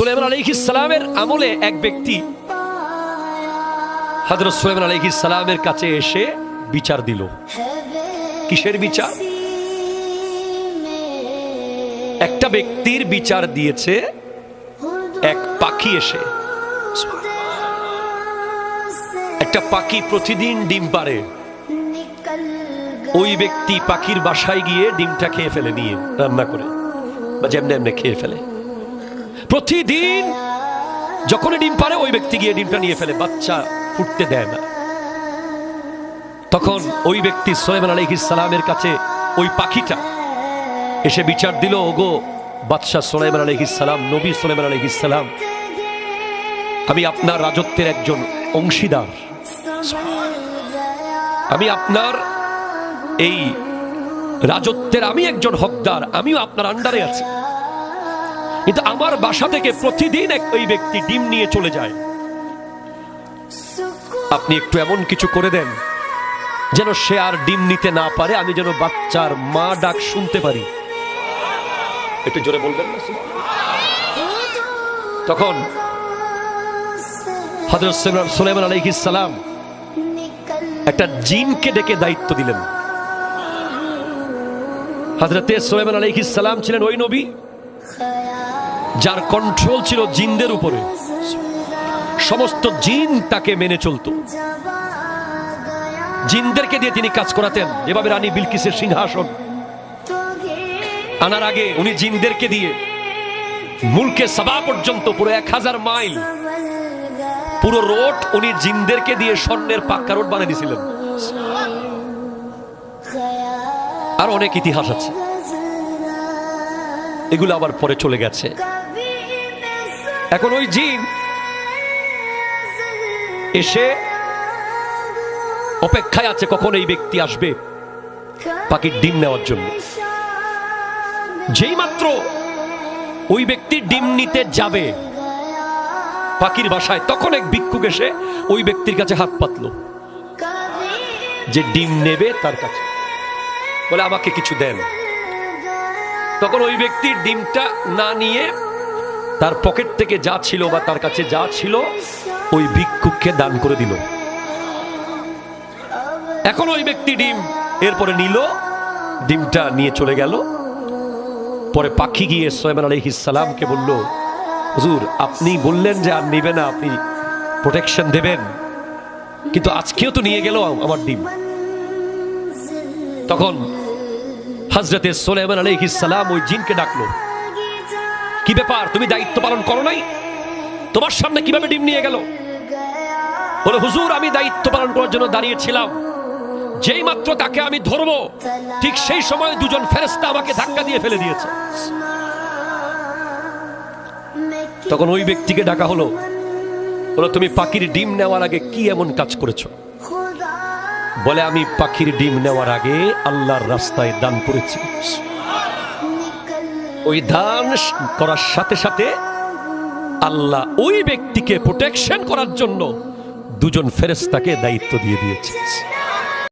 সুলাইমান আলাইহিস সালামের আমলে এক ব্যক্তি হযরত সুলাইমান আলাইহিস সালামের কাছে এসে বিচার দিল। কিসের বিচার? একটা ব্যক্তির বিচার দিয়েছে এক পাখি এসে। একটা পাখি প্রতিদিন ডিম পাড়ে, ওই ব্যক্তি পাখির বাসায় গিয়ে ডিমটা খেয়ে ফেলে, নিয়ে রান্না করে বা যেমনি এমনি খেয়ে ফেলে। প্রতিদিন যখনই ডিম পারে ওই ব্যক্তি গিয়ে ডিমটা নিয়ে ফেলে, বাচ্চা ফুটতে দেয় না। তখন ওই ব্যক্তি সুলাইমান আলাইহিস সালামের কাছে ওই পাখিটা এসে বিচার দিল, ওগো বাদশাহ সুলাইমান আলাইহিস সালাম, নবী সুলাইমান আলাইহিস সালাম, আমি আপনার রাজত্বের একজন অংশীদার, আমি আপনার এই রাজত্বের আমি একজন হকদার, আমিও আপনার আন্ডারে আছি, কিন্তু আমার বাসা থেকে প্রতিদিন ওই ব্যক্তি ডিম নিয়ে চলে যায়। আপনি একটু এমন কিছু করে দেন যেন সে আর ডিম নিতে না পারে, আমি যেন বাচ্চার মা ডাক শুনতে পারি। একটু জোরে বলবেন না? তখন হযরত সুলাইমান আলাইহিস সালাম একটা জিনকে ডেকে দায়িত্ব দিলেন। হযরত সুলাইমান আলাইহিস সালাম ছিলেন ওই নবী যার কন্ট্রোল ছিল জিনদের উপরে, সমস্ত জিন তাকে মেনে চলতো। জিনদেরকে দিয়ে তিনি কাজ করাতেন। যেভাবে রানী বিলকিসের সিংহাসন আনার আগে উনি জিনদেরকে দিয়ে মুলকে সাবা পর্যন্ত পুরো 1000 মাইল পুরো রোড উনি জিনদেরকে দিয়ে স্বর্ণের পাক্কা রোড বানিয়ে দিয়েছিলেন। আর অনেক ইতিহাস আছে, এগুলো আবার পরে চলে গেছে। এখন ওই জিন এসে অপেক্ষায় আছে কখন এই ব্যক্তি আসবে পাখির ডিম নেওয়ার জন্য। যেই মাত্র ওই ব্যক্তি ডিম নিতে যাবে পাখির বাসায়, তখন এক ভিক্ষুক এসে ওই ব্যক্তির কাছে হাত পাতলো, যে ডিম নেবে তার কাছে, বলে আমাকে কিছু দেন। তখন ওই ব্যক্তির ডিমটা না নিয়ে তার পকেট থেকে যা ছিল বা তার কাছে যা ছিল ওই ভিক্ষুককে দান করে দিল। এখন ওই ব্যক্তি ডিম এরপরে নিল, ডিমটা নিয়ে চলে গেল। পরে পাখি গিয়ে সুলাইমান আলাইহিস সালামকে বলল, হুজুর আপনি বললেন যে আর নিবে না, আপনি প্রোটেকশন দেবেন, কিন্তু আজকেও তো নিয়ে গেল আমার ডিম। তখন হযরতে সুলাইমান আলাইহিস সালাম ওই জিনকে ডাকলো, কি ব্যাপার, তুমি দায়িত্ব পালন করো নাই? তোমার সামনে কিভাবে ডিম নিয়ে গেল? বলে, হুজুর আমি দায়িত্ব পালন করার জন্য দাঁড়িয়েছিলাম, যেই মাত্র তাকে আমি ধরবো ঠিক সেই সময় দুজন ফেরেশতা আমাকে ধাক্কা দিয়ে ফেলে দিয়েছে। তখন ওই ব্যক্তিকে ডাকা হলো, বলে তুমি পাখির ডিম নেওয়ার আগে কি এমন কাজ করেছো? বলে, আমি পাখির ডিম নেওয়ার আগে আল্লাহর রাস্তায় দান করেছি। ওই দান করার সাথে সাথে আল্লাহ ওই ব্যক্তিকে প্রোটেকশন করার জন্য দুজন ফেরেশতাকে দায়িত্ব দিয়ে দিয়েছে।